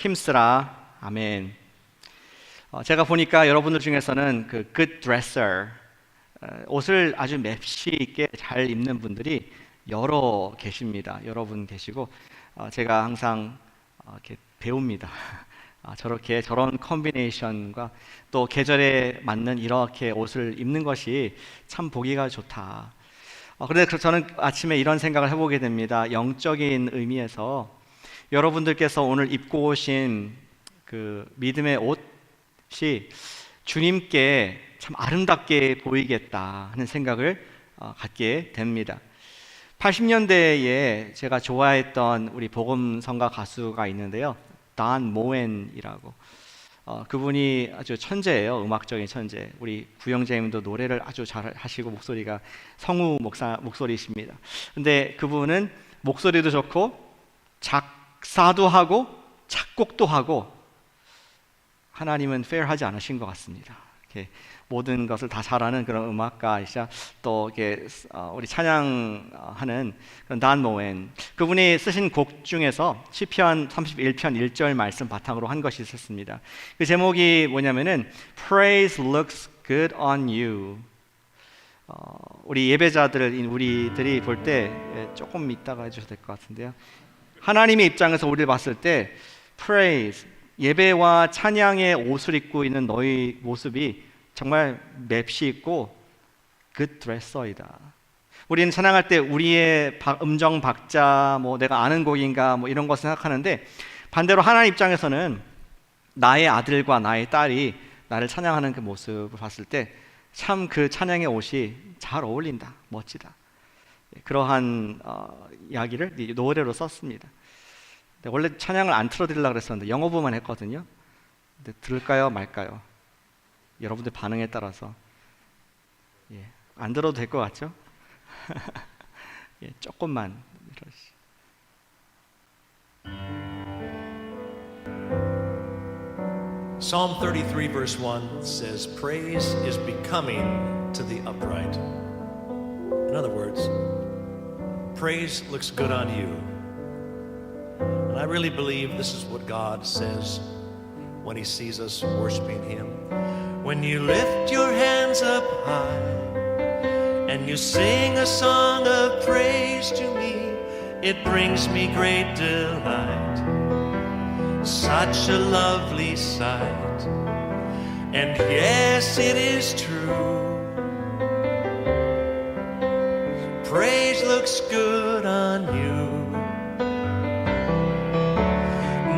힘쓰라. 아멘. 제가 보니까 여러분들 중에서는 그 good dresser, 옷을 아주 맵시 있게 잘 입는 분들이 여러 계십니다. 여러분 계시고, 제가 항상 이렇게 배웁니다. 저렇게 저런 컨비네이션과 또 계절에 맞는 이렇게 옷을 입는 것이 참 보기가 좋다. 그런데 저는 아침에 이런 생각을 해보게 됩니다. 영적인 의미에서 여러분들께서 오늘 입고 오신 그 믿음의 옷이 주님께 참 아름답게 보이겠다 하는 생각을 갖게 됩니다. 80년대에 제가 좋아했던 우리 복음성가 가수가 있는데요, 단 모엔이라고. 그분이 아주 천재예요. 음악적인 천재. 우리 구영재님도 노래를 아주 잘 하시고 목소리가 성우 목소리십니다. 근데 그분은 목소리도 좋고 작사도 하고 작곡도 하고, 하나님은 페어하지 않으신 것 같습니다. 이렇게 모든 것을 다 잘하는 그런 음악가이자 또 이렇게 우리 찬양하는 그런 단 모엔, 그분이 쓰신 곡 중에서 시편 31편 1절 말씀 바탕으로 한 것이 있었습니다. 그 제목이 뭐냐면은 Praise looks good on you. 우리 예배자들, 우리들이 볼 때 조금 이따가 해주셔도 될 것 같은데요, 하나님의 입장에서 우리를 봤을 때 praise, 예배와 찬양의 옷을 입고 있는 너희 모습이 정말 맵시 있고 good dresser이다. 우리는 찬양할 때 우리의 음정 박자, 뭐 내가 아는 곡인가 뭐 이런 것을 생각하는데, 반대로 하나님 입장에서는 나의 아들과 나의 딸이 나를 찬양하는 그 모습을 봤을 때 참 그 찬양의 옷이 잘 어울린다, 멋지다. 그러한 이야기를 노래로 썼습니다. 원래 찬양을 안 틀어드리려고 그랬었는데 영어부만 했거든요. 근데 들을까요 말까요? 여러분들 반응에 따라서 안 들어도 될 것 같죠? 조금만 Psalm 33 verse 1 says, praise is becoming to the upright. In other words, praise looks good on you. And I really believe this is what God says when He sees us worshiping Him. When you lift your hands up high and you sing a song of praise to me, it brings me great delight. Such a lovely sight. And yes, it is true, praise looks good on you.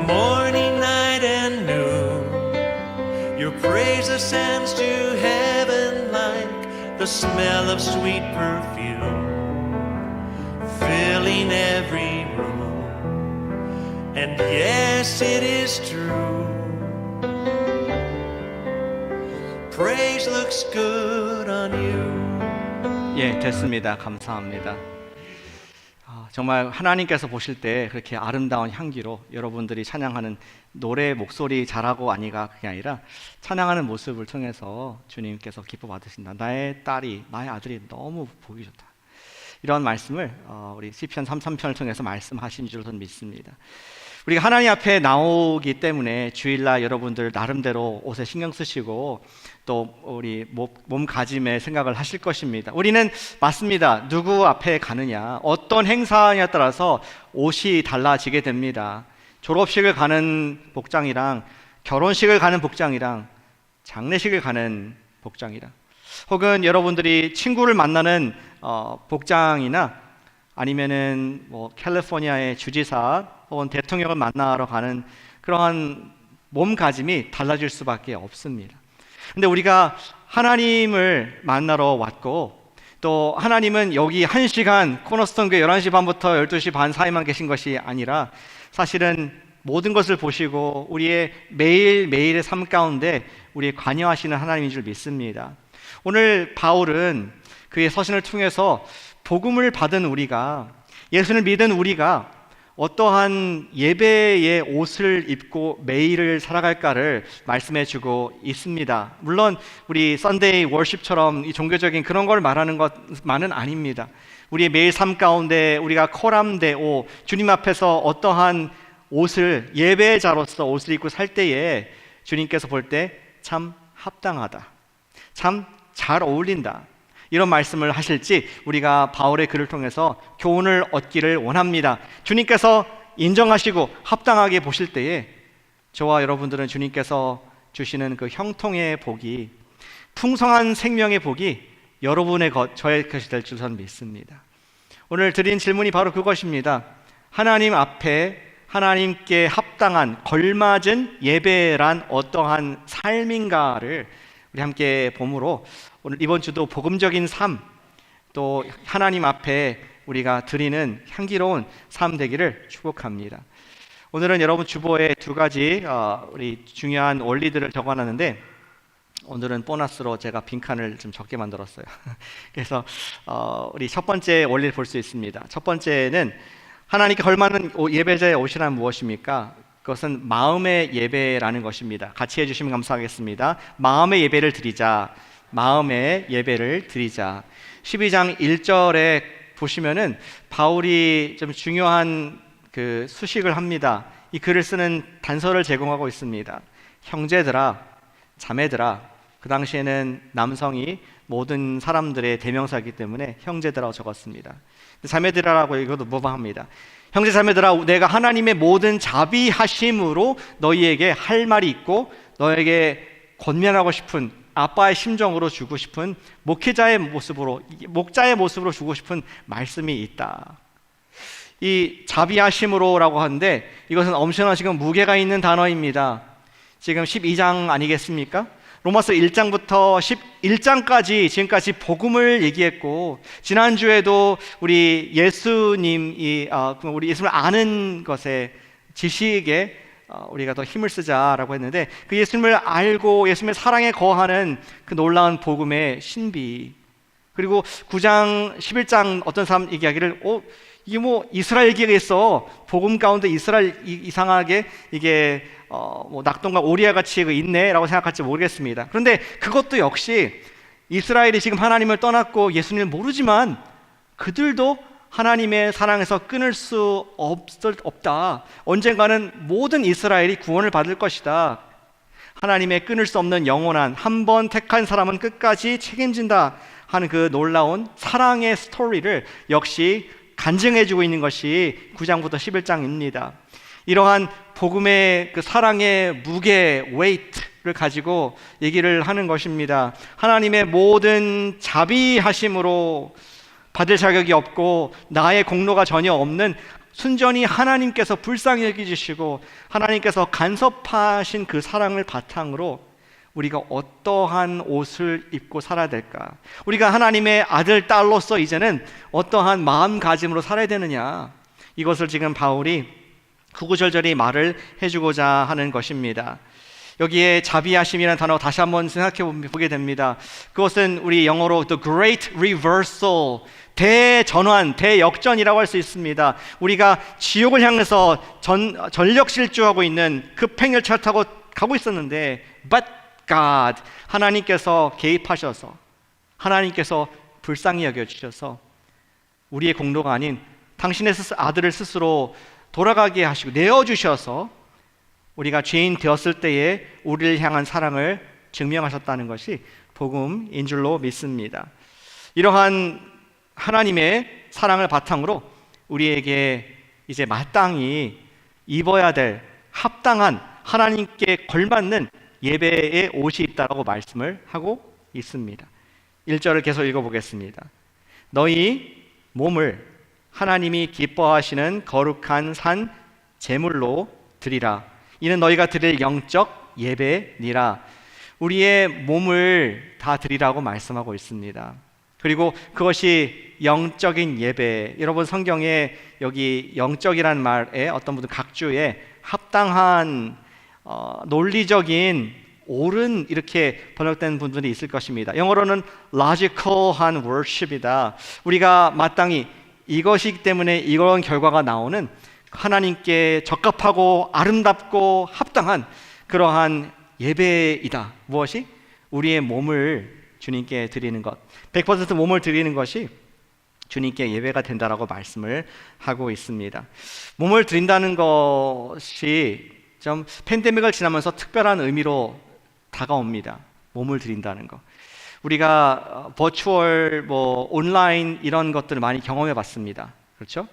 Morning, night, and noon, your praise ascends to heaven like the smell of sweet perfume, filling every room. And yes, it is true, praise looks good on you. 됐습니다. 감사합니다. 정말 하나님께서 보실 때 그렇게 아름다운 향기로 여러분들이 찬양하는 노래 목소리 잘하고 아니가 그게 아니라 찬양하는 모습을 통해서 주님께서 기뻐 받으신다. 나의 딸이, 나의 아들이 너무 보기 좋다. 이런 말씀을 우리 시편 33편을 통해서 말씀하신 줄 저는 믿습니다. 우리가 하나님 앞에 나오기 때문에 주일날 여러분들 나름대로 옷에 신경 쓰시고 또 우리 몸가짐에 생각을 하실 것입니다. 우리는 맞습니다. 누구 앞에 가느냐, 어떤 행사에 따라서 옷이 달라지게 됩니다. 졸업식을 가는 복장이랑 결혼식을 가는 복장이랑 장례식을 가는 복장이랑, 혹은 여러분들이 친구를 만나는 복장이나 아니면은 뭐 캘리포니아의 주지사 혹은 대통령을 만나러 가는 그러한 몸가짐이 달라질 수밖에 없습니다. 근데 우리가 하나님을 만나러 왔고, 또 하나님은 여기 1시간 코너스톤 교회 11시 반부터 12시 반 사이만 계신 것이 아니라 사실은 모든 것을 보시고 우리의 매일매일의 삶 가운데 우리의 관여하시는 하나님인 줄 믿습니다. 오늘 바울은 그의 서신을 통해서 복음을 받은 우리가, 예수를 믿은 우리가 어떠한 예배의 옷을 입고 매일을 살아갈까를 말씀해 주고 있습니다. 물론 우리 썬데이 월십처럼 이 종교적인 그런 걸 말하는 것만은 아닙니다. 우리의 매일 삶 가운데 우리가 코람데오, 주님 앞에서 어떠한 옷을 예배자로서 옷을 입고 살 때에 주님께서 볼 때 참 합당하다, 참 잘 어울린다, 이런 말씀을 하실지 우리가 바울의 글을 통해서 교훈을 얻기를 원합니다. 주님께서 인정하시고 합당하게 보실 때에 저와 여러분들은 주님께서 주시는 그 형통의 복이, 풍성한 생명의 복이 여러분의 것, 저의 것이 될 줄 저는 믿습니다. 오늘 드린 질문이 바로 그것입니다. 하나님 앞에 하나님께 합당한, 걸맞은 예배란 어떠한 삶인가를 우리 함께 봄으로 오늘 이번 주도 복음적인 삶, 또 하나님 앞에 우리가 드리는 향기로운 삶 되기를 축복합니다. 오늘은 여러분 주보에 두 가지 우리 중요한 원리들을 적어놨는데, 오늘은 보너스로 제가 빈칸을 좀 적게 만들었어요. 그래서 우리 첫 번째 원리를 볼 수 있습니다. 첫 번째는 하나님께 걸맞는 예배자의 옷이란 무엇입니까? 그것은 마음의 예배라는 것입니다. 같이 해주시면 감사하겠습니다. 마음의 예배를 드리자. 마음의 예배를 드리자. 12장 1절에 보시면은 바울이 좀 중요한 그 수식을 합니다. 이 글을 쓰는 단서를 제공하고 있습니다. 형제들아, 자매들아. 그 당시에는 남성이 모든 사람들의 대명사이기 때문에 형제들아고 적었습니다. 자매들아라고 이것도 모방합니다. 형제 자매들아, 내가 하나님의 모든 자비하심으로 너희에게 할 말이 있고 너에게 권면하고 싶은, 아빠의 심정으로 주고 싶은, 목자의 모습으로 주고 싶은 말씀이 있다. 이 자비하심으로라고 하는데 이것은 엄청난 지금 무게가 있는 단어입니다. 지금 12장 아니겠습니까? 로마서 1장부터 11장까지 지금까지 복음을 얘기했고, 지난주에도 우리 예수님이 우리 예수님을 아는 것에, 지식에 우리가 더 힘을 쓰자라고 했는데, 그 예수님을 알고 예수님의 사랑에 거하는 그 놀라운 복음의 신비, 그리고 9장 11장 어떤 사람 얘기하기를 이게 뭐 이스라엘 얘기가 있어, 복음 가운데 이스라엘 이상하게 이게 뭐 낙동과 오리아 같이 있네 라고 생각할지 모르겠습니다. 그런데 그것도 역시 이스라엘이 지금 하나님을 떠났고 예수님을 모르지만 그들도 하나님의 사랑에서 끊을 수 없다. 언젠가는 모든 이스라엘이 구원을 받을 것이다. 하나님의 끊을 수 없는 영원한, 한 번 택한 사람은 끝까지 책임진다 하는 그 놀라운 사랑의 스토리를 역시 간증해주고 있는 것이 9장부터 11장입니다. 이러한 복음의 그 사랑의 무게, 웨이트를 가지고 얘기를 하는 것입니다. 하나님의 모든 자비하심으로 받을 자격이 없고 나의 공로가 전혀 없는, 순전히 하나님께서 불쌍히 여기시고 하나님께서 간섭하신 그 사랑을 바탕으로 우리가 어떠한 옷을 입고 살아야 될까? 우리가 하나님의 아들, 딸로서 이제는 어떠한 마음가짐으로 살아야 되느냐? 이것을 지금 바울이 구구절절히 말을 해주고자 하는 것입니다. 여기에 자비하심이라는 단어 다시 한번 생각해 보게 됩니다. 그것은 우리 영어로 The Great Reversal, 대전환, 대역전이라고 할 수 있습니다. 우리가 지옥을 향해서 전력질주하고 있는 급행열차를 타고 가고 있었는데 But God, 하나님께서 개입하셔서, 하나님께서 불쌍히 여겨주셔서 우리의 공로가 아닌 당신의 아들을 스스로 돌아가게 하시고 내어주셔서 우리가 죄인 되었을 때에 우리를 향한 사랑을 증명하셨다는 것이 복음인 줄로 믿습니다. 이러한 하나님의 사랑을 바탕으로 우리에게 이제 마땅히 입어야 될 합당한, 하나님께 걸맞는 예배의 옷이 있다고 말씀을 하고 있습니다. 1절을 계속 읽어보겠습니다. 너희 몸을 하나님이 기뻐하시는 거룩한 산 제물로 드리라. 이는 너희가 드릴 영적 예배니라. 우리의 몸을 다 드리라고 말씀하고 있습니다. 그리고 그것이 영적인 예배. 여러분 성경에 여기 영적이라는 말에 어떤 분은 각주에 합당한, 논리적인, 옳은 이렇게 번역된 분들이 있을 것입니다. 영어로는 logical한 worship이다. 우리가 마땅히 이것이기 때문에 이런 결과가 나오는 하나님께 적합하고 아름답고 합당한 그러한 예배이다. 무엇이? 우리의 몸을 주님께 드리는 것. 100% 몸을 드리는 것이 주님께 예배가 된다라고 말씀을 하고 있습니다. 몸을 드린다는 것이 좀 팬데믹을 지나면서 특별한 의미로 다가옵니다. 몸을 드린다는 거. 우리가 버추얼, 온라인 이런 것들을 많이 경험해 봤습니다. 그렇죠?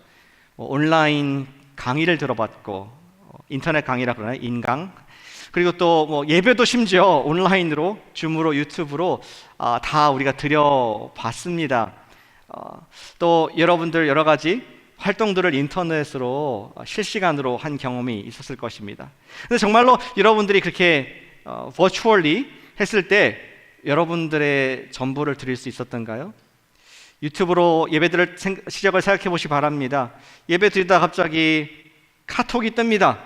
온라인 강의를 들어봤고, 인터넷 강의라 그러나요? 인강. 그리고 또 예배도 심지어 온라인으로, 줌으로, 유튜브로 다 우리가 드려봤습니다. 또 여러분들 여러 가지 활동들을 인터넷으로 실시간으로 한 경험이 있었을 것입니다. 근데 정말로 여러분들이 그렇게 버추얼리 했을 때 여러분들의 전부를 드릴 수 있었던가요? 유튜브로 예배들을 시작을 생각해 보시기 바랍니다. 예배 드리다가 갑자기 카톡이 뜹니다.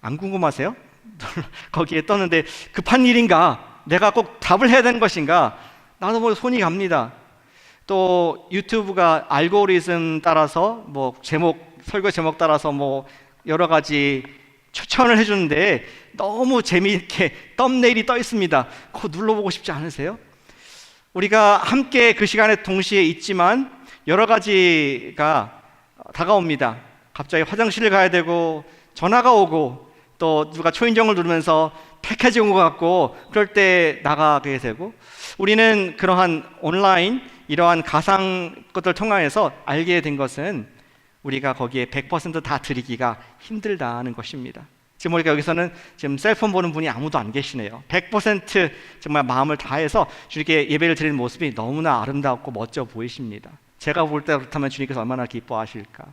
안 궁금하세요? 거기에 떴는데 급한 일인가? 내가 꼭 답을 해야 되는 것인가? 나도 손이 갑니다. 또 유튜브가 알고리즘 따라서 설교 제목 따라서 여러 가지 추천을 해주는데 너무 재미있게 썸네일이 떠 있습니다. 그거 눌러보고 싶지 않으세요? 우리가 함께 그 시간에 동시에 있지만 여러 가지가 다가옵니다. 갑자기 화장실을 가야 되고 전화가 오고 또 누가 초인종을 누르면서 패키지 온 것 같고 그럴 때 나가게 되고 우리는 그러한 온라인 이러한 가상 것들을 통해서 알게 된 것은 우리가 거기에 100% 다 드리기가 힘들다는 것입니다. 지금 우리가 여기서는 지금 셀폰 보는 분이 아무도 안 계시네요. 100% 정말 마음을 다해서 주님께 예배를 드리는 모습이 너무나 아름답고 멋져 보이십니다. 제가 볼 때 그렇다면 주님께서 얼마나 기뻐하실까.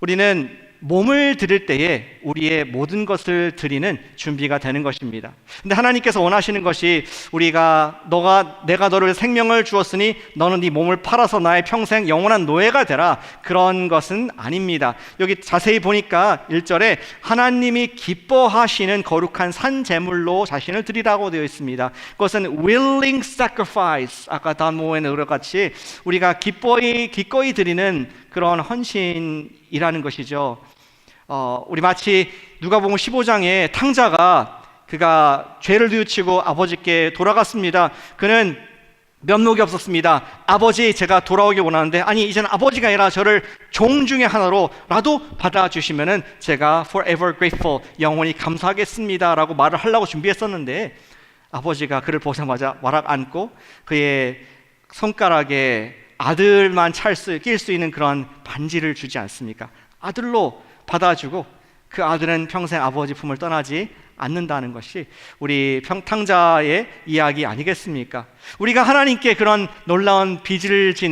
우리는 몸을 드릴 때에 우리의 모든 것을 드리는 준비가 되는 것입니다. 근데 하나님께서 원하시는 것이 내가 너를 생명을 주었으니 너는 네 몸을 팔아서 나의 평생 영원한 노예가 되라, 그런 것은 아닙니다. 여기 자세히 보니까 1절에 하나님이 기뻐하시는 거룩한 산 제물로 자신을 드리라고 되어 있습니다. 그것은 willing sacrifice, 아까 단모에는 여러 같이 우리가 기꺼이 드리는 그런 헌신이라는 것이죠. 우리 마치 누가복음 15장에 탕자가 그가 죄를 뉘우치고 아버지께 돌아갔습니다. 그는 면목이 없었습니다. 아버지, 제가 돌아오기 원하는데 아니 이제는 아버지가 아니라 저를 종 중에 하나로라도 받아주시면은 제가 forever grateful, 영원히 감사하겠습니다 라고 말을 하려고 준비했었는데 아버지가 그를 보자마자 와락 안고 그의 손가락에 아들만 낄 수 있는 그런 반지를 주지 않습니까? 아들로 받아주고 그 아들은 평생 아버지 품을 떠나지 않는다는 것이 우리 탕자의 이야기 아니겠습니까? 우리가 하나님께 그런 놀라운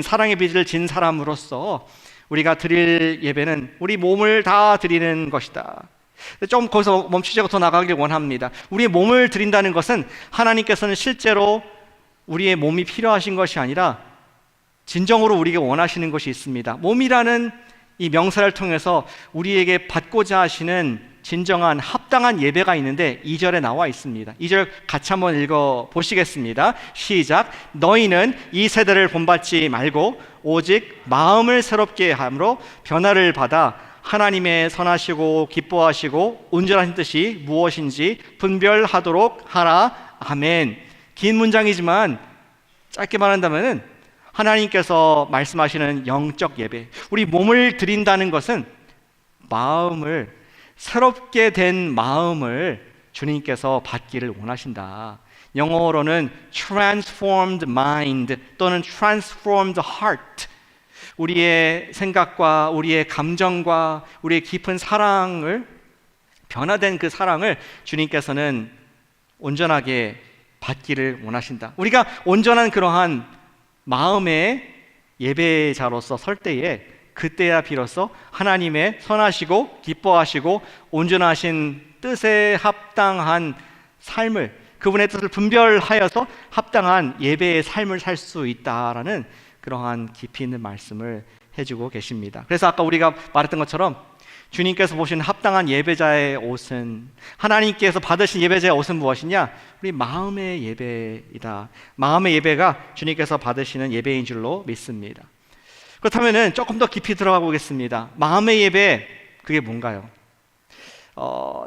사랑의 빚을 진 사람으로서 우리가 드릴 예배는 우리 몸을 다 드리는 것이다. 좀 거기서 멈추지 않고 더 나가길 원합니다. 우리의 몸을 드린다는 것은 하나님께서는 실제로 우리의 몸이 필요하신 것이 아니라 진정으로 우리에게 원하시는 것이 있습니다. 몸이라는 이 명사를 통해서 우리에게 받고자 하시는 진정한 합당한 예배가 있는데 2절에 나와 있습니다. 2절 같이 한번 읽어 보시겠습니다. 시작. 너희는 이 세대를 본받지 말고 오직 마음을 새롭게 함으로 변화를 받아 하나님의 선하시고 기뻐하시고 온전하신 뜻이 무엇인지 분별하도록 하라. 아멘. 긴 문장이지만 짧게 말한다면은 하나님께서 말씀하시는 영적 예배, 우리 몸을 드린다는 것은 새롭게 된 마음을 주님께서 받기를 원하신다. 영어로는 transformed mind 또는 transformed heart, 우리의 생각과 우리의 감정과 우리의 깊은 사랑을, 변화된 그 사랑을 주님께서는 온전하게 받기를 원하신다. 우리가 온전한 그러한 마음의 예배자로서 설 때에 그때야 비로소 하나님의 선하시고 기뻐하시고 온전하신 뜻에 합당한 삶을, 그분의 뜻을 분별하여서 합당한 예배의 삶을 살 수 있다라는 그러한 깊이 있는 말씀을 해주고 계십니다. 그래서 아까 우리가 말했던 것처럼 주님께서 보시는 합당한 예배자의 옷은, 하나님께서 받으신 예배자의 옷은 무엇이냐? 우리 마음의 예배이다. 마음의 예배가 주님께서 받으시는 예배인 줄로 믿습니다. 그렇다면 조금 더 깊이 들어가 보겠습니다. 마음의 예배, 그게 뭔가요?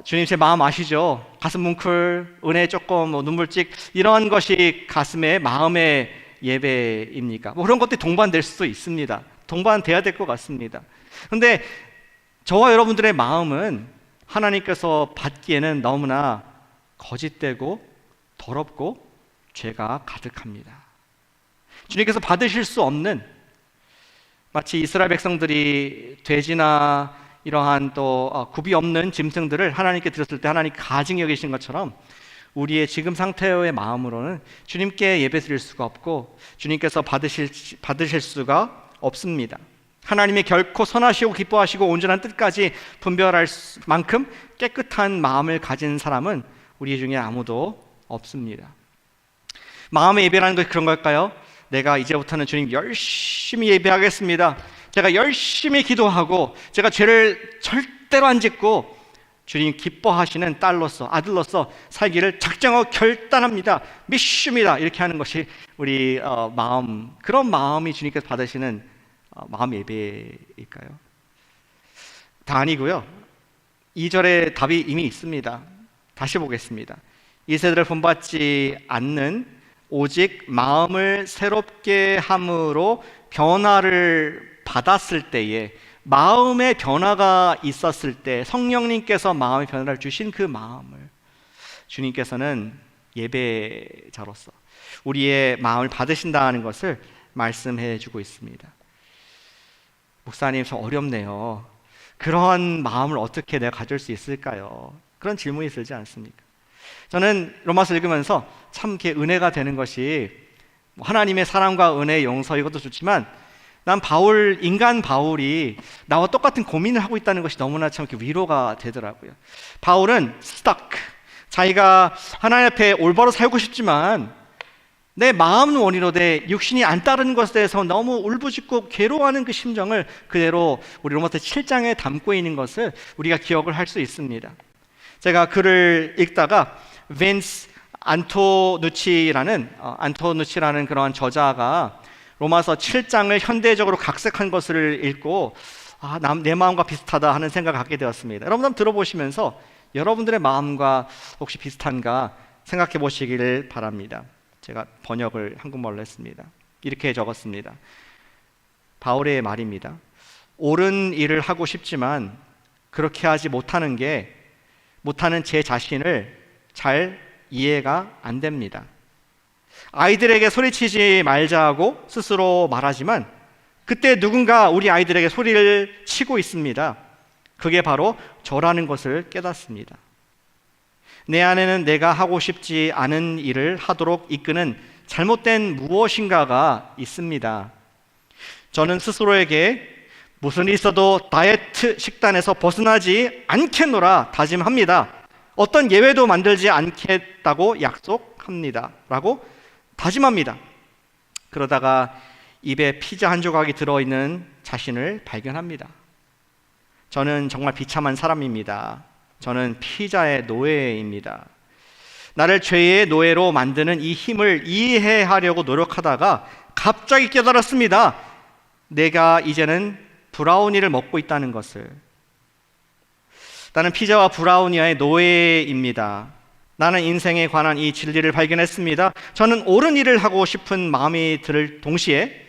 주님 제 마음 아시죠? 가슴 뭉클, 은혜 조금, 눈물찍, 이런 것이 가슴에 마음에 예배입니까? 뭐 그런 것들이 동반될 수도 있습니다. 동반돼야 될 것 같습니다. 그런데 저와 여러분들의 마음은 하나님께서 받기에는 너무나 거짓되고 더럽고 죄가 가득합니다. 주님께서 받으실 수 없는, 마치 이스라엘 백성들이 돼지나 이러한 또 굽이 없는 짐승들을 하나님께 드렸을 때 하나님 가증히 여기신 것처럼 우리의 지금 상태의 마음으로는 주님께 예배 드릴 수가 없고 주님께서 받으실 수가 없습니다. 하나님이 결코 선하시고 기뻐하시고 온전한 뜻까지 분별할 만큼 깨끗한 마음을 가진 사람은 우리 중에 아무도 없습니다. 마음의 예배라는 것이 그런 걸까요? 내가 이제부터는 주님 열심히 예배하겠습니다. 제가 열심히 기도하고 제가 죄를 절대로 안 짓고 주님 기뻐하시는 딸로서, 아들로서 살기를 작정하고 결단합니다. 믿습니다. 이렇게 하는 것이 우리 마음, 그런 마음이 주님께서 받으시는 마음 예배일까요? 다 아니고요. 2절에 답이 이미 있습니다. 다시 보겠습니다. 이 세대를 본받지 않는 오직 마음을 새롭게 함으로 변화를 받았을 때에, 마음의 변화가 있었을 때 성령님께서 마음의 변화를 주신 그 마음을 주님께서는 예배자로서 우리의 마음을 받으신다는 것을 말씀해 주고 있습니다. 목사님, 저 어렵네요. 그러한 마음을 어떻게 내가 가질 수 있을까요? 그런 질문이 들지 않습니까? 저는 로마서 읽으면서 참 이렇게 은혜가 되는 것이, 하나님의 사랑과 은혜의 용서, 이것도 좋지만 난 인간 바울이 나와 똑같은 고민을 하고 있다는 것이 너무나 참 이렇게 위로가 되더라고요. 바울은 자기가 하나님 앞에 올바로 살고 싶지만 내 마음 원이로 내 육신이 안 따르는 것에 대해서 너무 울부짖고 괴로워하는 그 심정을 그대로 우리 로마서 7장에 담고 있는 것을 우리가 기억을 할 수 있습니다. 제가 글을 읽다가 빈스 안토누치라는 그러한 저자가 로마서 7장을 현대적으로 각색한 것을 읽고 내 마음과 비슷하다 하는 생각을 갖게 되었습니다. 여러분 한번 들어보시면서 여러분들의 마음과 혹시 비슷한가 생각해 보시기를 바랍니다. 제가 번역을 한국말로 했습니다. 이렇게 적었습니다. 바울의 말입니다. 옳은 일을 하고 싶지만 그렇게 하지 못하는 제 자신을 잘 이해가 안 됩니다. 아이들에게 소리치지 말자고 스스로 말하지만 그때 누군가 우리 아이들에게 소리를 치고 있습니다. 그게 바로 저라는 것을 깨닫습니다. 내 안에는 내가 하고 싶지 않은 일을 하도록 이끄는 잘못된 무엇인가가 있습니다. 저는 스스로에게 무슨 일이 있어도 다이어트 식단에서 벗어나지 않겠노라 다짐합니다. 어떤 예외도 만들지 않겠다고 약속합니다. 라고 다짐합니다. 그러다가 입에 피자 한 조각이 들어있는 자신을 발견합니다. 저는 정말 비참한 사람입니다. 저는 피자의 노예입니다. 나를 죄의 노예로 만드는 이 힘을 이해하려고 노력하다가 갑자기 깨달았습니다. 내가 이제는 브라우니를 먹고 있다는 것을. 나는 피자와 브라우니의 노예입니다. 나는 인생에 관한 이 진리를 발견했습니다. 저는 옳은 일을 하고 싶은 마음이 들 동시에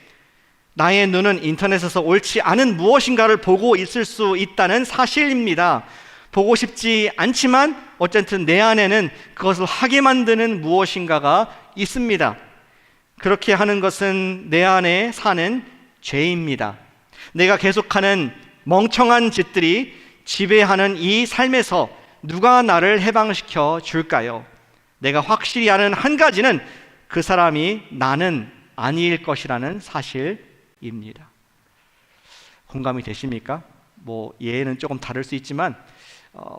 나의 눈은 인터넷에서 옳지 않은 무엇인가를 보고 있을 수 있다는 사실입니다. 보고 싶지 않지만 어쨌든 내 안에는 그것을 하게 만드는 무엇인가가 있습니다. 그렇게 하는 것은 내 안에 사는 죄입니다. 내가 계속하는 멍청한 짓들이 지배하는 이 삶에서 누가 나를 해방시켜 줄까요? 내가 확실히 아는 한 가지는 그 사람이 나는 아닐 것이라는 사실입니다. 공감이 되십니까? 예는 조금 다를 수 있지만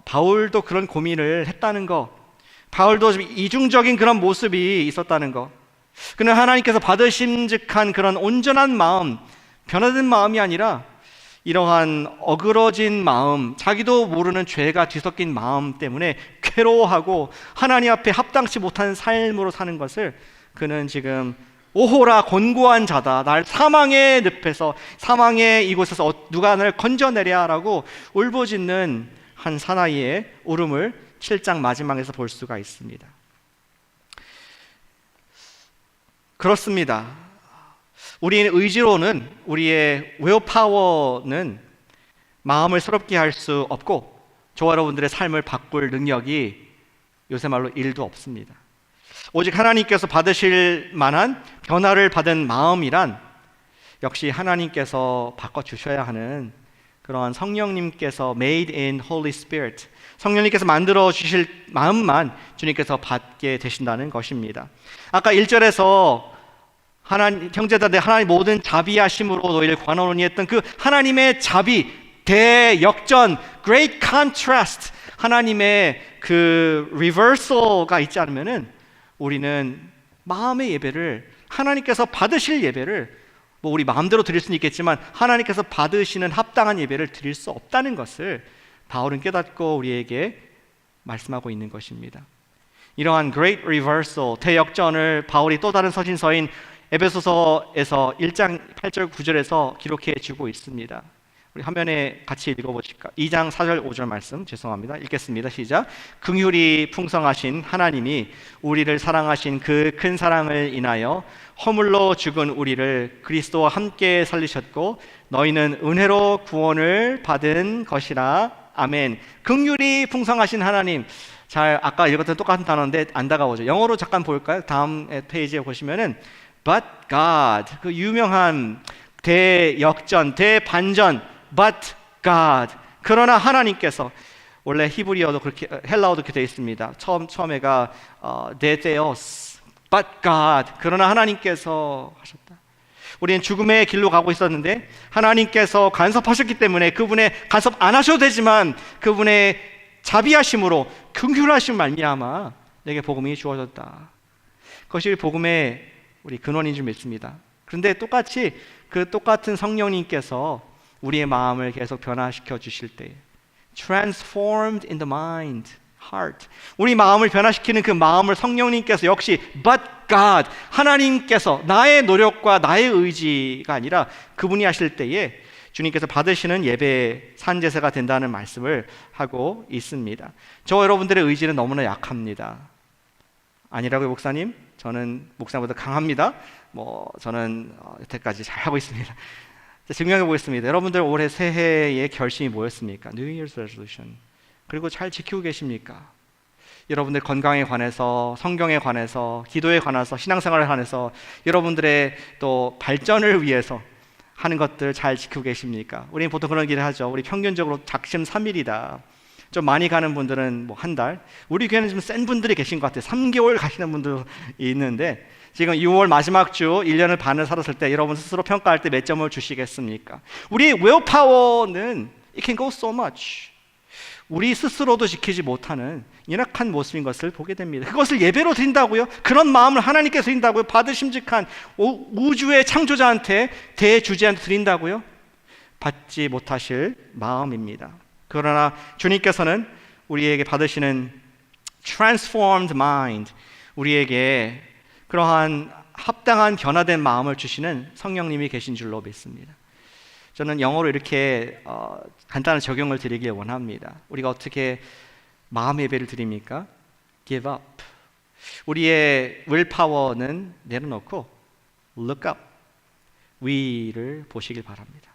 바울도 그런 고민을 했다는 거, 바울도 이중적인 그런 모습이 있었다는 거, 그는 하나님께서 받으심직한 그런 온전한 마음, 변화된 마음이 아니라 이러한 어그러진 마음, 자기도 모르는 죄가 뒤섞인 마음 때문에 괴로워하고 하나님 앞에 합당치 못한 삶으로 사는 것을 그는 지금 오호라 곤고한 자다, 날 사망의 늪에서, 사망의 이곳에서 누가 나를 건져내랴 라고 울부짖는 한 사나이의 울음을 7장 마지막에서 볼 수가 있습니다. 그렇습니다. 우리의 의지로는, 우리의 willpower는 마음을 새롭게 할 수 없고 저와 여러분들의 삶을 바꿀 능력이 요새 말로 1도 없습니다. 오직 하나님께서 받으실 만한 변화를 받은 마음이란 역시 하나님께서 바꿔주셔야 하는 그러한 성령님께서 made in Holy Spirit, 성령님께서 만들어 주실 마음만 주님께서 받게 되신다는 것입니다. 아까 1절에서 하나님 형제자들 하나님 모든 자비하심으로 너희를 관원하니 했던 그 하나님의 자비, 대역전, great contrast, 하나님의 그 reversal가 있지 않으면은 우리는 마음의 예배를, 하나님께서 받으실 예배를 뭐 우리 마음대로 드릴 수는 있겠지만 하나님께서 받으시는 합당한 예배를 드릴 수 없다는 것을 바울은 깨닫고 우리에게 말씀하고 있는 것입니다. 이러한 great reversal, 대역전을 바울이 또 다른 서신서인 에베소서에서 1장 8절 9절에서 기록해 주고 있습니다. 우리 화면에 같이 읽어보실까? 2장 4절 5절 말씀 죄송합니다. 읽겠습니다. 시작. 긍휼이 풍성하신 하나님이 우리를 사랑하신 그 큰 사랑을 인하여 허물로 죽은 우리를 그리스도와 함께 살리셨고 너희는 은혜로 구원을 받은 것이라. 아멘. 긍휼이 풍성하신 하나님. 잘 아까 읽었던 똑같은 단어인데 안 다가오죠. 영어로 잠깐 볼까요? 다음 페이지에 보시면은 But God, 그 유명한 대역전, 대반전, But God. 그러나 하나님께서, 원래 히브리어도 그렇게, 헬라어도 그렇게 되어 있습니다. 처음에가 데테오스, But God. 그러나 하나님께서 하셨다. 우리는 죽음의 길로 가고 있었는데 하나님께서 간섭하셨기 때문에 그분의 간섭 안 하셔도 되지만 그분의 자비하심으로 긍휼하심 말미암아 내게 복음이 주어졌다. 그것이 복음의 우리 근원인 줄 믿습니다. 그런데 똑같이 그 똑같은 성령님께서 우리의 마음을 계속 변화시켜 주실 때 transformed in the mind, heart, 우리 마음을 변화시키는 그 마음을 성령님께서 역시 but God, 하나님께서 나의 노력과 나의 의지가 아니라 그분이 하실 때에 주님께서 받으시는 예배 산제사가 된다는 말씀을 하고 있습니다. 저 여러분들의 의지는 너무나 약합니다. 아니라고요, 목사님? 저는 목사보다 강합니다. 저는 여태까지 잘 하고 있습니다. 증명해 보겠습니다. 여러분들 올해 새해의 결심이 뭐였습니까? New Year's Resolution. 그리고 잘 지키고 계십니까? 여러분들 건강에 관해서, 성경에 관해서, 기도에 관해서, 신앙생활에 관해서 여러분들의 또 발전을 위해서 하는 것들 잘 지키고 계십니까? 우리는 보통 그런 얘기를 하죠. 우리 평균적으로 작심 3일이다. 좀 많이 가는 분들은 한 달. 우리 교회는 좀 센 분들이 계신 것 같아요. 3개월 가시는 분도 있는데 지금 6월 마지막 주 1년을 반을 살았을 때 여러분 스스로 평가할 때 몇 점을 주시겠습니까? 우리 willpower는 it can go so much. 우리 스스로도 지키지 못하는 연약한 모습인 것을 보게 됩니다. 그것을 예배로 드린다고요? 그런 마음을 하나님께서 드린다고요? 받으심직한 우주의 창조자한테, 대주제한테 드린다고요? 받지 못하실 마음입니다. 그러나 주님께서는 우리에게 받으시는 transformed mind, 우리에게 그러한 합당한 변화된 마음을 주시는 성령님이 계신 줄로 믿습니다. 저는 영어로 이렇게 간단한 적용을 드리길 원합니다. 우리가 어떻게 마음 예배를 드립니까? Give up. 우리의 willpower는 내려놓고 look up. 위를 보시길 바랍니다.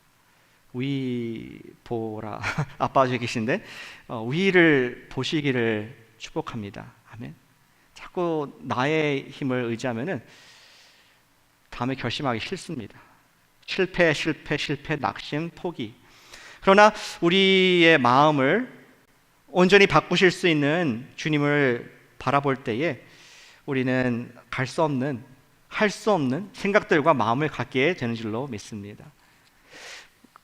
위 보라. 아빠 저기 계신데 위를 보시기를 축복합니다. 아멘. 자꾸 나의 힘을 의지하면은 다음에 결심하기 싫습니다. 실패, 낙심, 포기. 그러나 우리의 마음을 온전히 바꾸실 수 있는 주님을 바라볼 때에 우리는 갈 수 없는, 할 수 없는 생각들과 마음을 갖게 되는 줄로 믿습니다.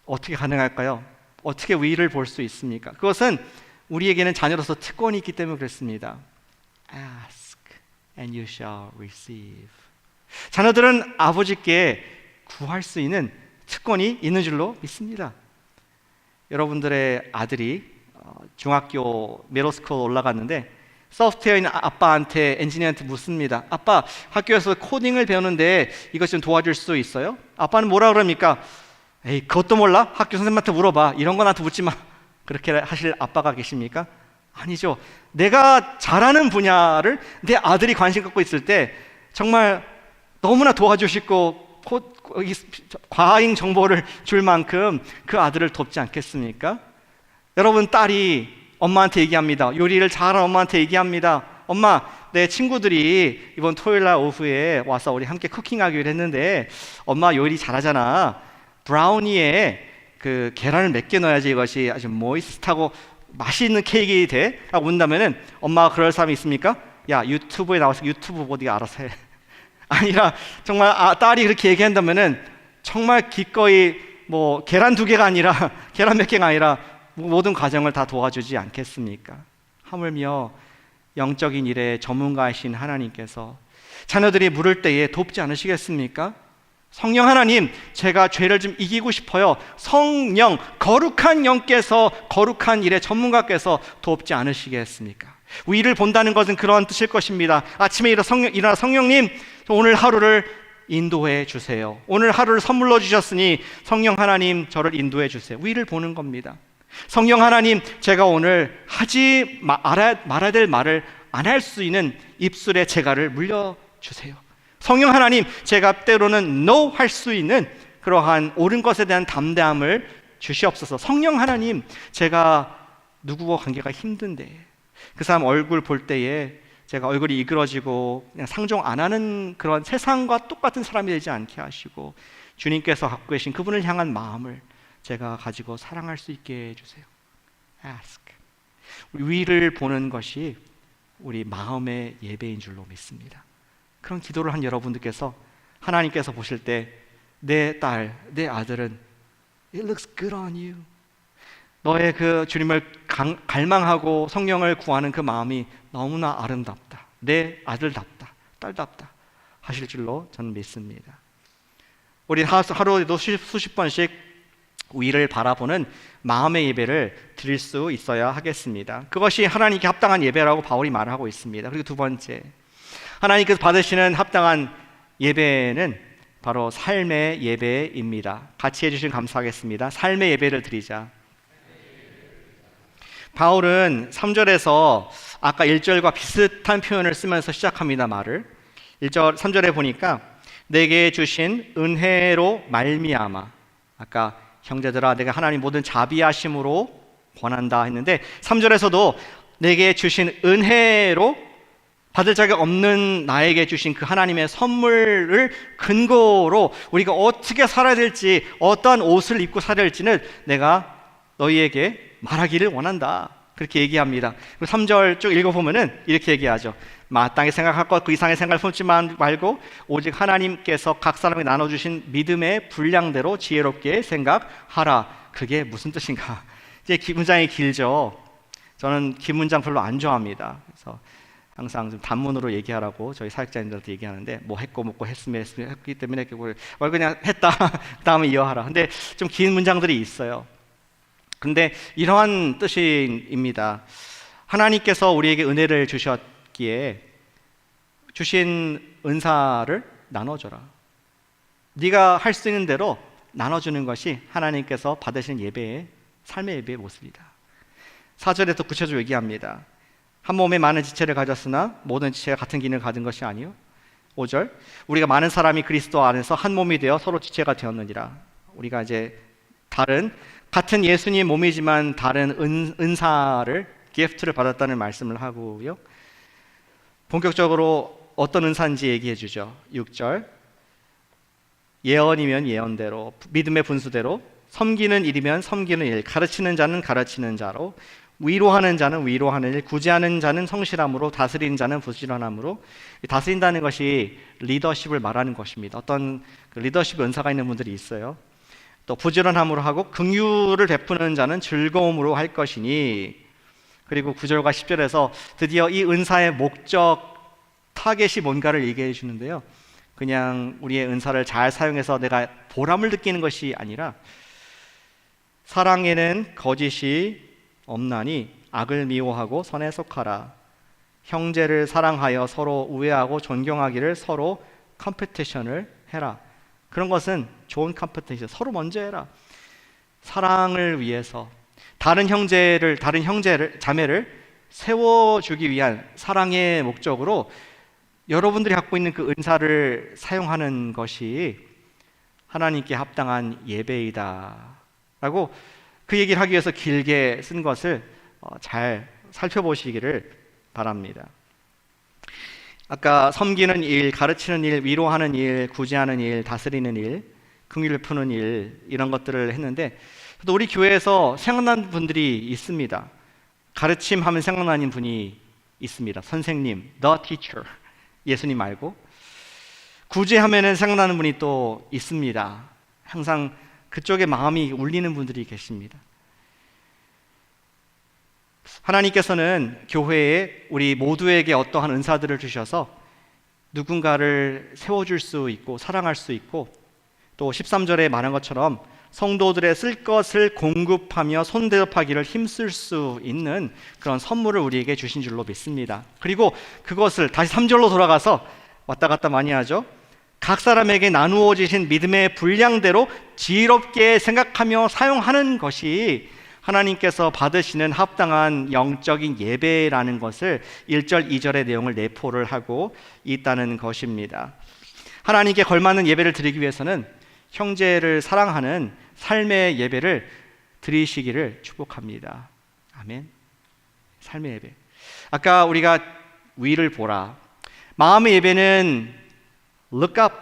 어떻게 가능할까요? 어떻게 위를 볼 수 있습니까? 그것은 우리에게는 자녀로서 특권이 있기 때문에 그렇습니다. Ask and you shall receive. 자녀들은 아버지께 구할 수 있는 특권이 있는 줄로 믿습니다. 여러분들의 아들이 중학교 미들스쿨 올라갔는데 소프트웨어인 아빠한테, 엔지니어한테 묻습니다. 아빠, 학교에서 코딩을 배우는데 이것 좀 도와줄 수 있어요? 아빠는 뭐라 그럽니까? 에이, 그것도 몰라? 학교 선생님한테 물어봐. 이런 거 나한테 묻지 마. 그렇게 하실 아빠가 계십니까? 아니죠. 내가 잘하는 분야를 내 아들이 관심 갖고 있을 때 정말 너무나 도와주시고 과잉 정보를 줄 만큼 그 아들을 돕지 않겠습니까? 여러분, 딸이 엄마한테 얘기합니다. 요리를 잘하는 엄마한테 얘기합니다. 엄마, 내 친구들이 이번 토요일 날 오후에 와서 우리 함께 쿠킹하기로 했는데 엄마 요리 잘하잖아. 브라우니에 그 계란을 몇 개 넣어야지 이것이 아주 모이스트하고 맛있는 케이크 돼? 라고 묻는다면은 엄마가 그럴 사람이 있습니까? 야, 유튜브에 나와서 유튜브 보고 네가 알아서 해. 아니라 정말 딸이 그렇게 얘기한다면은 정말 기꺼이 뭐 계란 2개가 아니라 계란 몇 개가 아니라 모든 과정을 다 도와주지 않겠습니까? 하물며 영적인 일에 전문가이신 하나님께서 자녀들이 물을 때에 돕지 않으시겠습니까? 성령 하나님, 제가 죄를 좀 이기고 싶어요. 성령, 거룩한 영께서, 거룩한 일의 전문가께서 돕지 않으시겠습니까? 위를 본다는 것은 그러한 뜻일 것입니다. 아침에 일어나 성령님, 오늘 하루를 인도해 주세요. 오늘 하루를 선물로 주셨으니 성령 하나님, 저를 인도해 주세요. 위를 보는 겁니다. 성령 하나님, 제가 오늘 말아야 될 말을 안 할 수 있는 입술의 재갈을 물려주세요. 성령 하나님, 제가 때로는 no 할 수 있는 그러한 옳은 것에 대한 담대함을 주시옵소서. 성령 하나님, 제가 누구와 관계가 힘든데 그 사람 얼굴 볼 때에 제가 얼굴이 이그러지고 그냥 상종 안 하는 그런 세상과 똑같은 사람이 되지 않게 하시고 주님께서 갖고 계신 그분을 향한 마음을 제가 가지고 사랑할 수 있게 해주세요. Ask. 위를 보는 것이 우리 마음의 예배인 줄로 믿습니다. 그런 기도를 한 여러분들께서 하나님께서 보실 때 내 딸, 내 아들은 It looks good on you. 너의 그 주님을 갈망하고 성령을 구하는 그 마음이 너무나 아름답다. 내 아들답다. 딸답다. 하실 줄로 저는 믿습니다. 우리 하루에도 수십 번씩 위를 바라보는 마음의 예배를 드릴 수 있어야 하겠습니다. 그것이 하나님께 합당한 예배라고 바울이 말하고 있습니다. 그리고 두 번째, 하나님께서 받으시는 합당한 예배는 바로 삶의 예배입니다. 같이 해주시면 감사하겠습니다. 삶의 예배를 드리자. 바울은 3절에서 아까 1절과 비슷한 표현을 쓰면서 시작합니다. 말을 3절에 보니까 내게 주신 은혜로 말미암아, 아까 형제들아 내가 하나님 모든 자비하심으로 권한다 했는데 3절에서도 내게 주신 은혜로 받을 자격 없는 나에게 주신 그 하나님의 선물을 근거로 우리가 어떻게 살아야 될지, 어떠한 옷을 입고 살아야 될지는 내가 너희에게 말하기를 원한다. 그렇게 얘기합니다. 3절 쭉 읽어보면은 이렇게 얘기하죠. 마땅히 생각할 것 그 이상의 생각을 품지 말고 오직 하나님께서 각 사람에게 나눠주신 믿음의 분량대로 지혜롭게 생각하라. 그게 무슨 뜻인가? 이제 문장이 길죠. 저는 긴 문장 별로 안 좋아합니다. 그래서 항상 좀 단문으로 얘기하라고 저희 사역자님들한테 얘기하는데 뭐 했고 먹고 했으면 했기 때문에 그냥 했다 다음에 이어하라. 근데 좀 긴 문장들이 있어요. 근데 이러한 뜻입니다. 하나님께서 우리에게 은혜를 주셨기에 주신 은사를 나눠줘라. 네가 할 수 있는 대로 나눠주는 것이 하나님께서 받으신 예배의 삶의 예배의 모습이다. 4절에서 구체적으로 얘기합니다. 한 몸에 많은 지체를 가졌으나 모든 지체가 같은 기능을 가진 것이 아니요. 5절, 우리가 많은 사람이 그리스도 안에서 한 몸이 되어 서로 지체가 되었느니라. 우리가 이제 같은 예수님 몸이지만 다른 은사를, 기프트를 받았다는 말씀을 하고요. 본격적으로 어떤 은사인지 얘기해 주죠. 6절, 예언이면 예언대로, 믿음의 분수대로, 섬기는 일이면 섬기는 일, 가르치는 자는 가르치는 자로, 위로하는 자는 위로하는 일, 구제하는 자는 성실함으로, 다스리는 자는 부지런함으로. 다스린다는 것이 리더십을 말하는 것입니다. 어떤 리더십 은사가 있는 분들이 있어요. 또 부지런함으로 하고 긍휼을 베푸는 자는 즐거움으로 할 것이니. 그리고 9절과 10절에서 드디어 이 은사의 목적, 타겟이 뭔가를 얘기해 주는데요. 그냥 우리의 은사를 잘 사용해서 내가 보람을 느끼는 것이 아니라 사랑에는 거짓이 없나니 악을 미워하고 선에 속하라. 형제를 사랑하여 서로 우애하고 존경하기를 서로 컴피티션을 해라. 그런 것은 좋은 컴피티션, 서로 먼저 해라. 사랑을 위해서 다른 자매를 세워주기 위한 사랑의 목적으로 여러분들이 갖고 있는 그 은사를 사용하는 것이 하나님께 합당한 예배이다 라고 그 얘기를 하기 위해서 길게 쓴 것을 잘 살펴보시기를 바랍니다. 아까 섬기는 일, 가르치는 일, 위로하는 일, 구제하는 일, 다스리는 일, 긍휼을 푸는 일, 이런 것들을 했는데, 또 우리 교회에서 생각나는 분들이 있습니다. 가르침하면 생각나는 분이 있습니다. 선생님, the teacher, 예수님 말고. 구제하면 생각나는 분이 또 있습니다. 항상 그쪽에 마음이 울리는 분들이 계십니다. 하나님께서는 교회에 우리 모두에게 어떠한 은사들을 주셔서 누군가를 세워줄 수 있고 사랑할 수 있고, 또 13절에 말한 것처럼 성도들의 쓸 것을 공급하며 손대접하기를 힘쓸 수 있는 그런 선물을 우리에게 주신 줄로 믿습니다. 그리고 그것을 다시 3절로 돌아가서 왔다 갔다 많이 하죠. 각 사람에게 나누어 주신 믿음의 분량대로 지혜롭게 생각하며 사용하는 것이 하나님께서 받으시는 합당한 영적인 예배라는 것을 1절, 2절의 내용을 내포를 하고 있다는 것입니다. 하나님께 걸맞는 예배를 드리기 위해서는 형제를 사랑하는 삶의 예배를 드리시기를 축복합니다. 아멘. 삶의 예배. 아까 우리가 위를 보라. 마음의 예배는 look up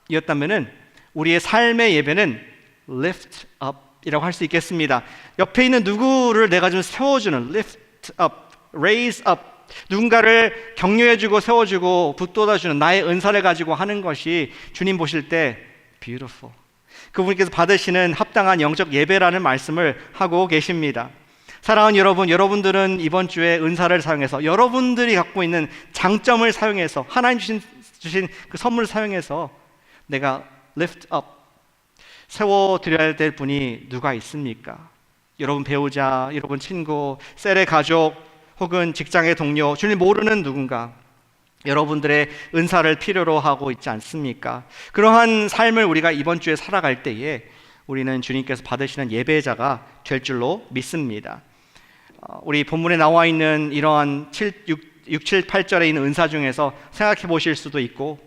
이었다면은 우리의 삶의 예배는 lift up 이라고 할 수 있겠습니다. 옆에 있는 누구를 내가 좀 세워주는 lift up, raise up, 누군가를 격려해주고 세워주고 북돋아주는 나의 은사를 가지고 하는 것이 주님 보실 때 beautiful, 그분께서 받으시는 합당한 영적 예배라는 말씀을 하고 계십니다. 사랑하는 여러분, 여러분들은 이번 주에 은사를 사용해서 여러분들이 갖고 있는 장점을 사용해서 하나님 주신 그 선물을 사용해서 내가 lift up, 세워드려야 될 분이 누가 있습니까? 여러분 배우자, 여러분 친구, 셀의 가족, 혹은 직장의 동료, 주님 모르는 누군가, 여러분들의 은사를 필요로 하고 있지 않습니까? 그러한 삶을 우리가 이번 주에 살아갈 때에 우리는 주님께서 받으시는 예배자가 될 줄로 믿습니다. 우리 본문에 나와 있는 이러한 6, 7, 8절에 있는 은사 중에서 생각해 보실 수도 있고,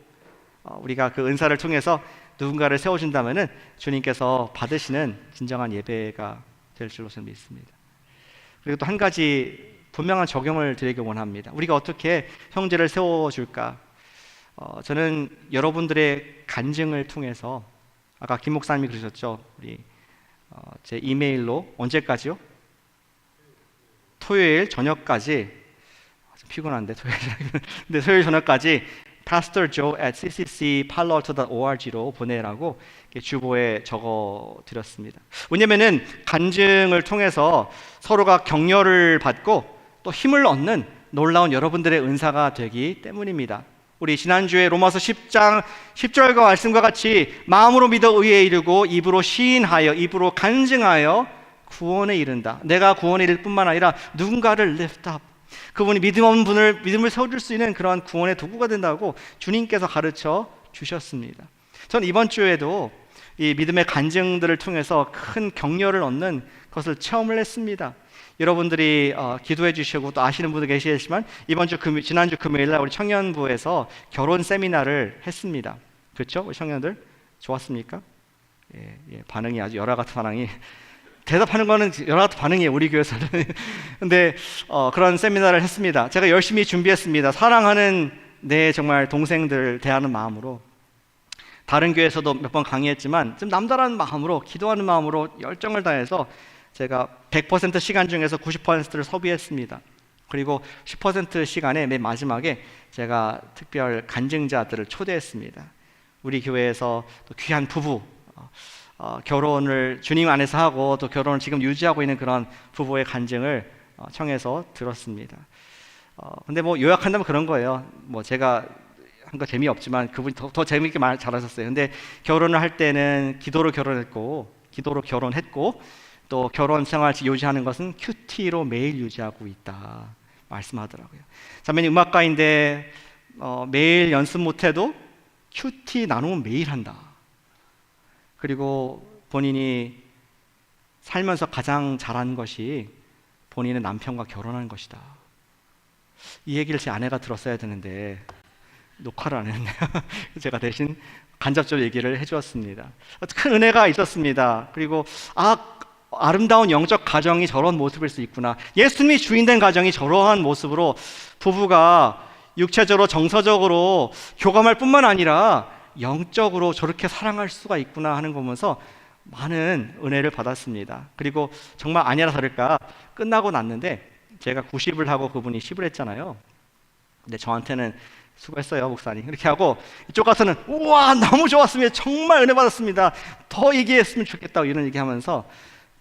우리가 그 은사를 통해서 누군가를 세워준다면 주님께서 받으시는 진정한 예배가 될 줄로 저는 믿습니다. 그리고 또 한 가지 분명한 적용을 드리기 원합니다. 우리가 어떻게 형제를 세워줄까? 저는 여러분들의 간증을 통해서, 아까 김 목사님이 그러셨죠. 우리 제 이메일로 언제까지요? 토요일 저녁까지, 좀 피곤한데 토요일 저녁까지 pastorjoe@ccc.paloalto.org로 보내라고 주보에 적어 드렸습니다. 왜냐면은 간증을 통해서 서로가 격려를 받고 또 힘을 얻는 놀라운 여러분들의 은사가 되기 때문입니다. 우리 지난주에 로마서 10장 10절과 말씀과 같이 마음으로 믿어 의에 이르고 입으로 시인하여 입으로 간증하여 구원에 이른다. 내가 구원에 이를 뿐만 아니라 누군가를 lift up, 그분이 믿음 없는 분을 믿음을 세워줄 수 있는 그런 구원의 도구가 된다고 주님께서 가르쳐 주셨습니다. 저는 이번 주에도 이 믿음의 간증들을 통해서 큰 격려를 얻는 것을 체험을 했습니다. 여러분들이 기도해 주시고 또 아시는 분도 계시겠지만 이번 주 지난주 금요일 날 우리 청년부에서 결혼 세미나를 했습니다. 그렇죠? 우리 청년들 좋았습니까? 예, 반응이 아주 열화 같은 반응이, 대답하는 거는 여러 가지 반응이에요, 우리 교회에서는. 근데 그런 세미나를 했습니다. 제가 열심히 준비했습니다. 사랑하는 내 정말 동생들 대하는 마음으로. 다른 교회에서도 몇 번 강의했지만 좀 남다른 마음으로, 기도하는 마음으로 열정을 다해서 제가 100% 시간 중에서 90%를 소비했습니다. 그리고 10% 시간에 맨 마지막에 제가 특별 간증자들을 초대했습니다. 우리 교회에서 또 귀한 부부, 결혼을 주님 안에서 하고 또 결혼을 지금 유지하고 있는 그런 부부의 간증을 청해서 들었습니다. 근데 뭐 요약한다면 그런 거예요. 뭐 제가 한 거 재미없지만 그분이 더 재미있게 말 잘하셨어요. 근데 결혼을 할 때는 기도로 결혼했고 또 결혼 생활 유지하는 것은 큐티로 매일 유지하고 있다 말씀하더라고요. 자매님 음악가인데 매일 연습 못해도 큐티 나누면 매일 한다. 그리고 본인이 살면서 가장 잘한 것이 본인의 남편과 결혼한 것이다. 이 얘기를 제 아내가 들었어야 되는데 녹화를 안 했네요. 제가 대신 간접적으로 얘기를 해주었습니다. 큰 은혜가 있었습니다. 그리고 아름다운 영적 가정이 저런 모습일 수 있구나. 예수님이 주인된 가정이 저러한 모습으로 부부가 육체적으로 정서적으로 교감할 뿐만 아니라 영적으로 저렇게 사랑할 수가 있구나 하는 거 보면서 많은 은혜를 받았습니다. 그리고 정말 아니라 다를까 끝나고 났는데 제가 90을 하고 그분이 10을 했잖아요. 근데 저한테는 수고했어요 목사님 이렇게 하고 이쪽 가서는 우와 너무 좋았습니다. 정말 은혜 받았습니다. 더 얘기했으면 좋겠다고 이런 얘기하면서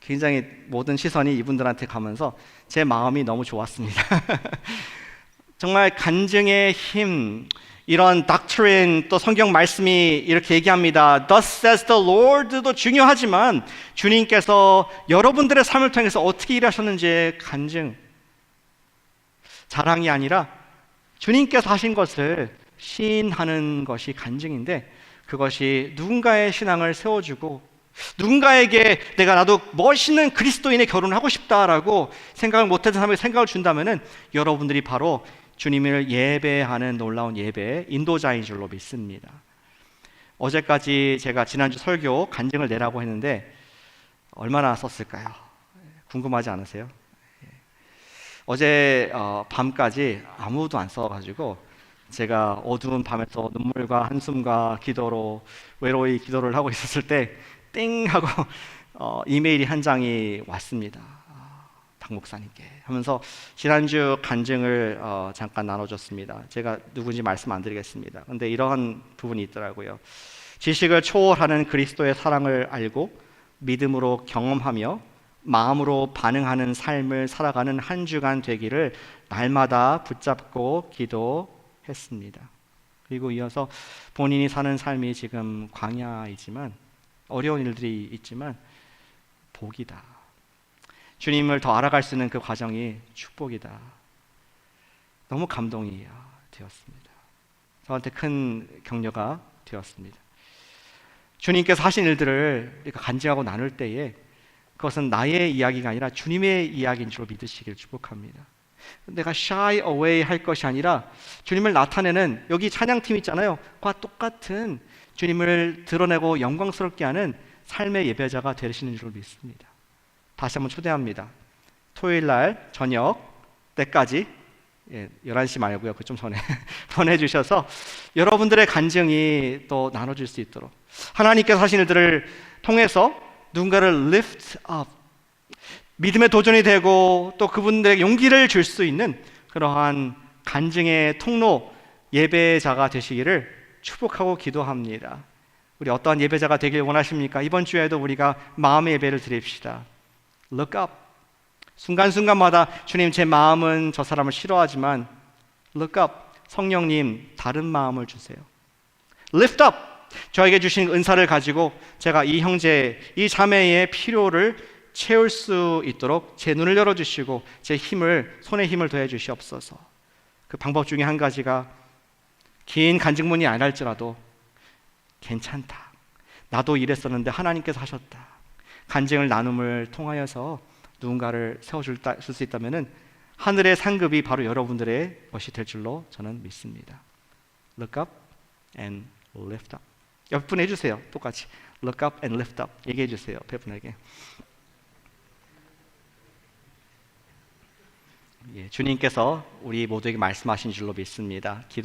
굉장히 모든 시선이 이분들한테 가면서 제 마음이 너무 좋았습니다. 정말 간증의 힘, 이런 doctrine 또 성경 말씀이 이렇게 얘기합니다. Thus says the Lord도 중요하지만 주님께서 여러분들의 삶을 통해서 어떻게 일하셨는지의 간증, 자랑이 아니라 주님께서 하신 것을 시인하는 것이 간증인데 그것이 누군가의 신앙을 세워주고 누군가에게 나도 멋있는 그리스도인의 결혼을 하고 싶다라고 생각을 못했던 사람에게 생각을 준다면은 여러분들이 바로 주님을 예배하는 놀라운 예배의 인도자인 줄로 믿습니다. 어제까지 제가 지난주 설교 간증을 내라고 했는데 얼마나 썼을까요? 궁금하지 않으세요? 어제 밤까지 아무도 안 써가지고 제가 어두운 밤에서 눈물과 한숨과 기도로 외로이 기도를 하고 있었을 때 띵 하고 이메일이 한 장이 왔습니다. 박 목사님께 하면서 지난주 간증을 잠깐 나눠줬습니다. 제가 누군지 말씀 안 드리겠습니다. 근데 이러한 부분이 있더라고요. 지식을 초월하는 그리스도의 사랑을 알고 믿음으로 경험하며 마음으로 반응하는 삶을 살아가는 한 주간 되기를 날마다 붙잡고 기도했습니다. 그리고 이어서 본인이 사는 삶이 지금 광야이지만 어려운 일들이 있지만 복이다. 주님을 더 알아갈 수 있는 그 과정이 축복이다. 너무 감동이 되었습니다. 저한테 큰 격려가 되었습니다. 주님께서 하신 일들을 우리가 간증하고 나눌 때에 그것은 나의 이야기가 아니라 주님의 이야기인 줄 믿으시길 축복합니다. 내가 shy away 할 것이 아니라 주님을 나타내는 여기 찬양팀 있잖아요. 그와 똑같은 주님을 드러내고 영광스럽게 하는 삶의 예배자가 되시는 줄 믿습니다. 다시 한번 초대합니다. 토요일 날 저녁 때까지 11시 말고요. 그 좀 전에 보내주셔서 여러분들의 간증이 또 나눠질 수 있도록 하나님께서 하신 일들을 통해서 누군가를 lift up 믿음의 도전이 되고 또 그분들에게 용기를 줄 수 있는 그러한 간증의 통로 예배자가 되시기를 축복하고 기도합니다. 우리 어떠한 예배자가 되길 원하십니까? 이번 주에도 우리가 마음의 예배를 드립시다. Look up. 순간순간마다 주님 제 마음은 저 사람을 싫어하지만 Look up. 성령님 다른 마음을 주세요. Lift up. 저에게 주신 은사를 가지고 제가 이 형제, 이 자매의 필요를 채울 수 있도록 제 눈을 열어주시고 제 힘을, 손에 힘을 더해 주시옵소서. 그 방법 중에 한 가지가 긴 간증문이 아니랄지라도 괜찮다. 나도 이랬었는데 하나님께서 하셨다. 간증을 나눔을 통하여서 누군가를 세워줄 수 있다면 하늘의 상급이 바로 여러분들의 것이 될 줄로 저는 믿습니다. Look up and lift up. 옆 분 해주세요. 똑같이 Look up and lift up 얘기해 주세요. 옆 분에게. 주님께서 우리 모두에게 말씀하신 줄로 믿습니다. 기도.